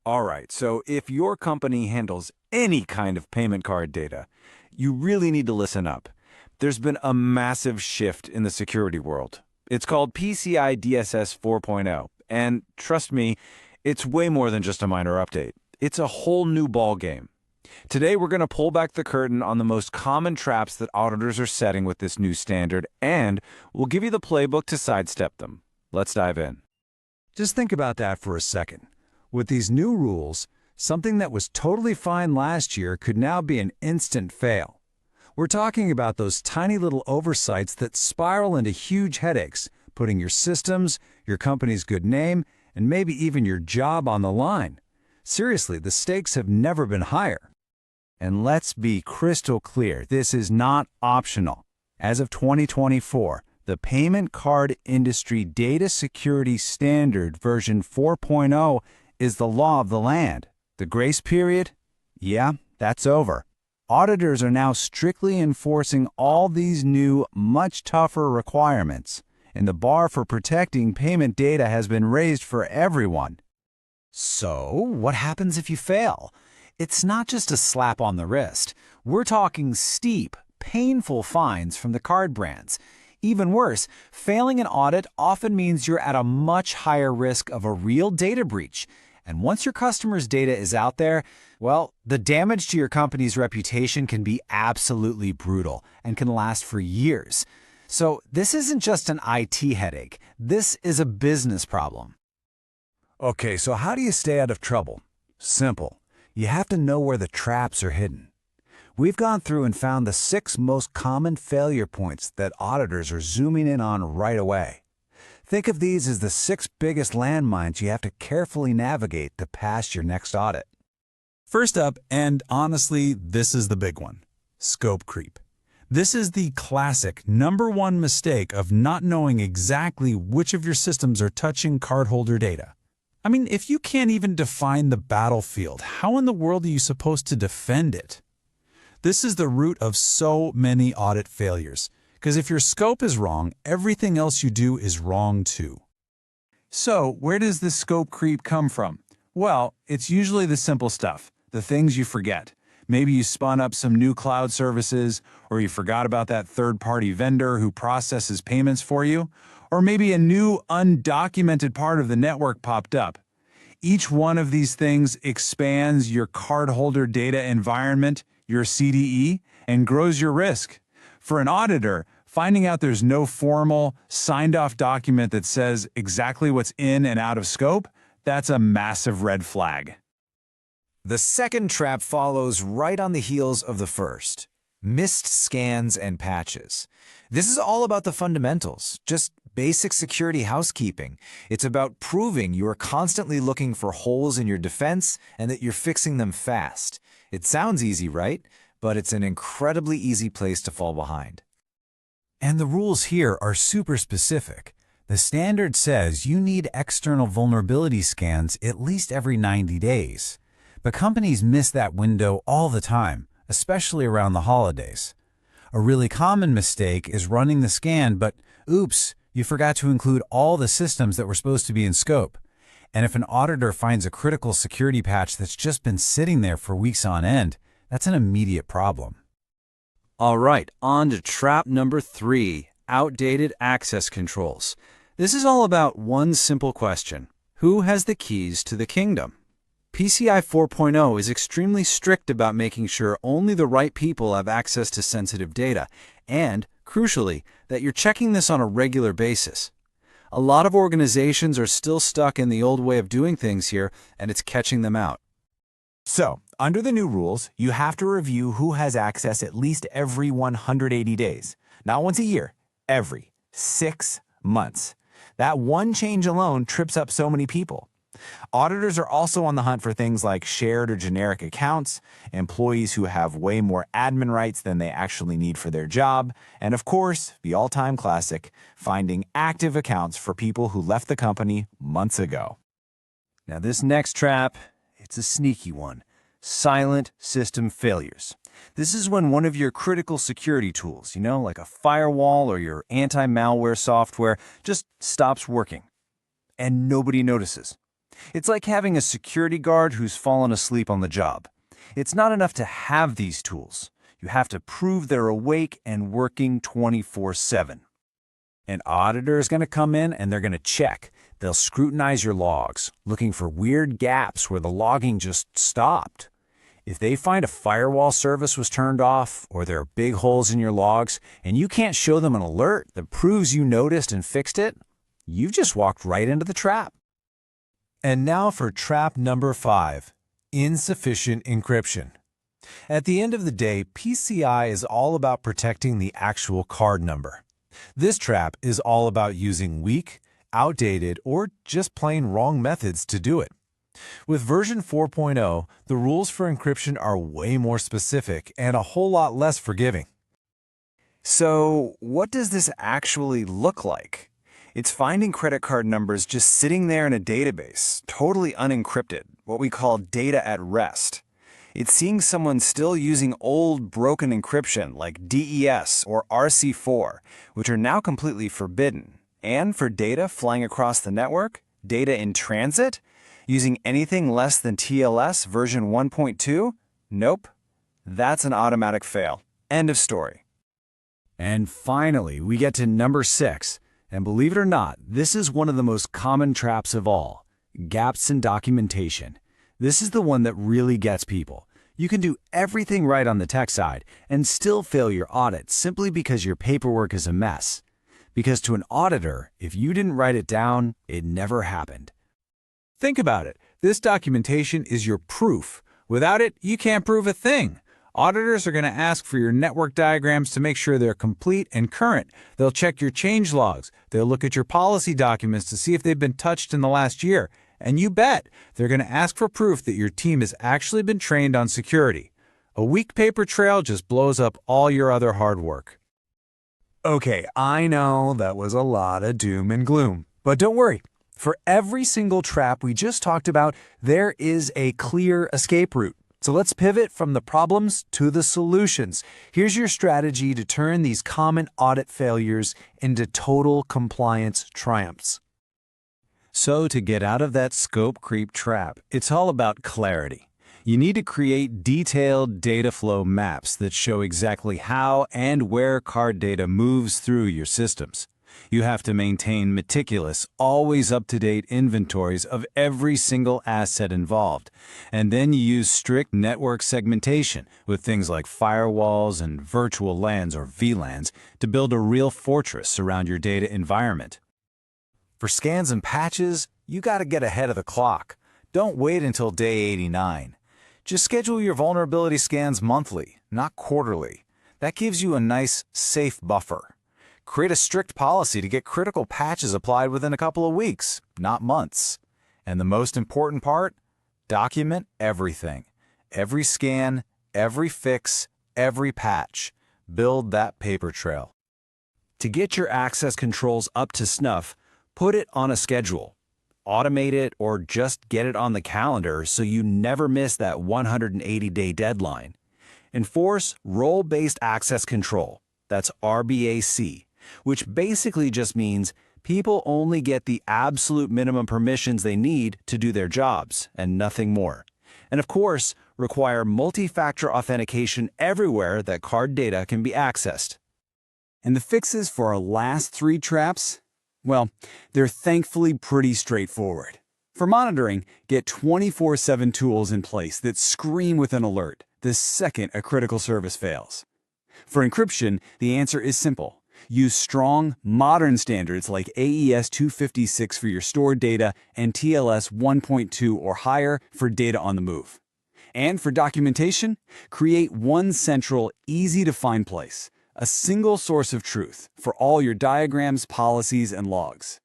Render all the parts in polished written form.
All right, so if your company handles any kind of payment card data, you really need to listen up. There's been a massive shift in the security world. It's called PCI DSS 4.0, and trust me, it's way more than just a minor update. It's a whole new ball game. Today, we're going to pull back the curtain on the most common traps that auditors are setting with this new standard, and we'll give you the playbook to sidestep them. Let's dive in. Just think about that for a second. With these new rules, something that was totally fine last year could now be an instant fail. We're talking about those tiny little oversights that spiral into huge headaches, putting your systems, your company's good name, and maybe even your job on the line. Seriously, the stakes have never been higher. And let's be crystal clear, this is not optional. As of 2024, the Payment Card Industry Data Security Standard version 4.0 is the law of the land. The grace period? Yeah, that's over. Auditors are now strictly enforcing all these new, much tougher requirements, and the bar for protecting payment data has been raised for everyone. So, what happens if you fail? It's not just a slap on the wrist. We're talking steep, painful fines from the card brands. Even worse, failing an audit often means you're at a much higher risk of a real data breach. And once your customer's data is out there, well, the damage to your company's reputation can be absolutely brutal and can last for years. So this isn't just an IT headache. This is a business problem. Okay, so how do you stay out of trouble? Simple. You have to know where the traps are hidden. We've gone through and found the 6 most common failure points that auditors are zooming in on right away. Think of these as the 6 biggest landmines you have to carefully navigate to pass your next audit. First up, and honestly, this is the big one, scope creep. This is the classic #1 mistake of not knowing exactly which of your systems are touching cardholder data. I mean, if you can't even define the battlefield, how in the world are you supposed to defend it? This is the root of so many audit failures, because if your scope is wrong, everything else you do is wrong too. So, where does this scope creep come from? Well, it's usually the simple stuff, the things you forget. Maybe you spun up some new cloud services, or you forgot about that third-party vendor who processes payments for you, or maybe a new undocumented part of the network popped up. Each one of these things expands your cardholder data environment, your CDE, and grows your risk. For an auditor, finding out there's no formal, signed-off document that says exactly what's in and out of scope, that's a massive red flag. The second trap follows right on the heels of the first. Missed scans and patches. This is all about the fundamentals, just basic security housekeeping. It's about proving you are constantly looking for holes in your defense and that you're fixing them fast. It sounds easy, right? But it's an incredibly easy place to fall behind. And the rules here are super specific. The standard says you need external vulnerability scans at least every 90 days. But companies miss that window all the time, especially around the holidays. A really common mistake is running the scan, but oops, you forgot to include all the systems that were supposed to be in scope. And if an auditor finds a critical security patch that's just been sitting there for weeks on end, that's an immediate problem. All right, on to trap number 3, outdated access controls. This is all about one simple question. Who has the keys to the kingdom? PCI 4.0 is extremely strict about making sure only the right people have access to sensitive data, and, crucially, that you're checking this on a regular basis. A lot of organizations are still stuck in the old way of doing things here, and it's catching them out. So, under the new rules, you have to review who has access at least every 180 days. Not once a year, every 6 months. That one change alone trips up so many people. Auditors are also on the hunt for things like shared or generic accounts, employees who have way more admin rights than they actually need for their job, and of course, the all-time classic, finding active accounts for people who left the company months ago. Now this next trap, it's a sneaky one. Silent system failures. This is when one of your critical security tools, like a firewall or your anti-malware software, just stops working. And nobody notices. It's like having a security guard who's fallen asleep on the job. It's not enough to have these tools. You have to prove they're awake and working 24/7. An auditor is going to come in and they're going to check. They'll scrutinize your logs, looking for weird gaps where the logging just stopped. If they find a firewall service was turned off or there are big holes in your logs and you can't show them an alert that proves you noticed and fixed it, you've just walked right into the trap. And now for trap number 5, insufficient encryption. At the end of the day, PCI is all about protecting the actual card number. This trap is all about using weak, outdated, or just plain wrong methods to do it. With version 4.0, the rules for encryption are way more specific and a whole lot less forgiving. So, what does this actually look like? It's finding credit card numbers just sitting there in a database, totally unencrypted, what we call data at rest. It's seeing someone still using old, broken encryption like DES or RC4, which are now completely forbidden. And for data flying across the network, data in transit, using anything less than TLS version 1.2? Nope. That's an automatic fail. End of story. And finally, we get to number 6. And believe it or not, this is one of the most common traps of all. Gaps in documentation. This is the one that really gets people. You can do everything right on the tech side and still fail your audit simply because your paperwork is a mess. Because to an auditor, if you didn't write it down, it never happened. Think about it. This documentation is your proof. Without it, you can't prove a thing. Auditors are going to ask for your network diagrams to make sure they're complete and current. They'll check your change logs. They'll look at your policy documents to see if they've been touched in the last year. And you bet, they're going to ask for proof that your team has actually been trained on security. A weak paper trail just blows up all your other hard work. Okay, I know that was a lot of doom and gloom, but don't worry. For every single trap we just talked about, there is a clear escape route. So let's pivot from the problems to the solutions. Here's your strategy to turn these common audit failures into total compliance triumphs. So to get out of that scope creep trap, it's all about clarity. You need to create detailed data flow maps that show exactly how and where card data moves through your systems. You have to maintain meticulous, always up-to-date inventories of every single asset involved. And then you use strict network segmentation with things like firewalls and virtual LANs or VLANs to build a real fortress around your data environment. For scans and patches, you got to get ahead of the clock. Don't wait until day 89. Just schedule your vulnerability scans monthly, not quarterly. That gives you a nice, safe buffer. Create a strict policy to get critical patches applied within a couple of weeks, not months. And the most important part? Document everything. Every scan, every fix, every patch. Build that paper trail. To get your access controls up to snuff, put it on a schedule. Automate it or just get it on the calendar so you never miss that 180-day deadline. Enforce role-based access control. That's RBAC, which basically just means people only get the absolute minimum permissions they need to do their jobs and nothing more. And of course, require multi-factor authentication everywhere that card data can be accessed. And the fixes for our last 3 traps? Well, they're thankfully pretty straightforward. For monitoring, get 24/7 tools in place that scream with an alert the second a critical service fails. For encryption, the answer is simple. Use strong, modern standards like AES 256 for your stored data and TLS 1.2 or higher for data on the move. And for documentation, create one central, easy-to-find place. A single source of truth for all your diagrams, policies, and logs.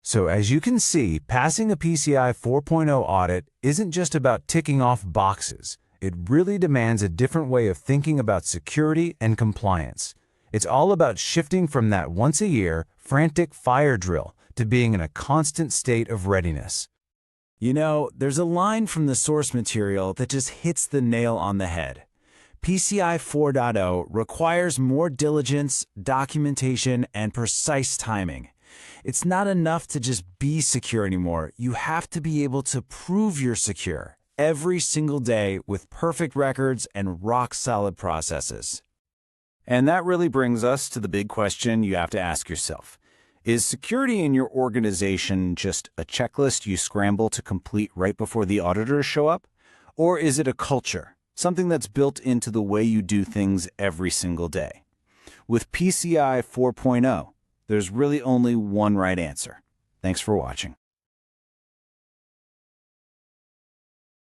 So as you can see, passing a PCI 4.0 audit isn't just about ticking off boxes. It really demands a different way of thinking about security and compliance. It's all about shifting from that once-a-year, frantic fire drill to being in a constant state of readiness. You know, there's a line from the source material that just hits the nail on the head. PCI 4.0 requires more diligence, documentation, and precise timing. It's not enough to just be secure anymore. You have to be able to prove you're secure every single day with perfect records and rock-solid processes. And that really brings us to the big question you have to ask yourself. Is security in your organization just a checklist you scramble to complete right before the auditors show up? Or is it a culture, something that's built into the way you do things every single day? With PCI 4.0, there's really only one right answer. Thanks for watching.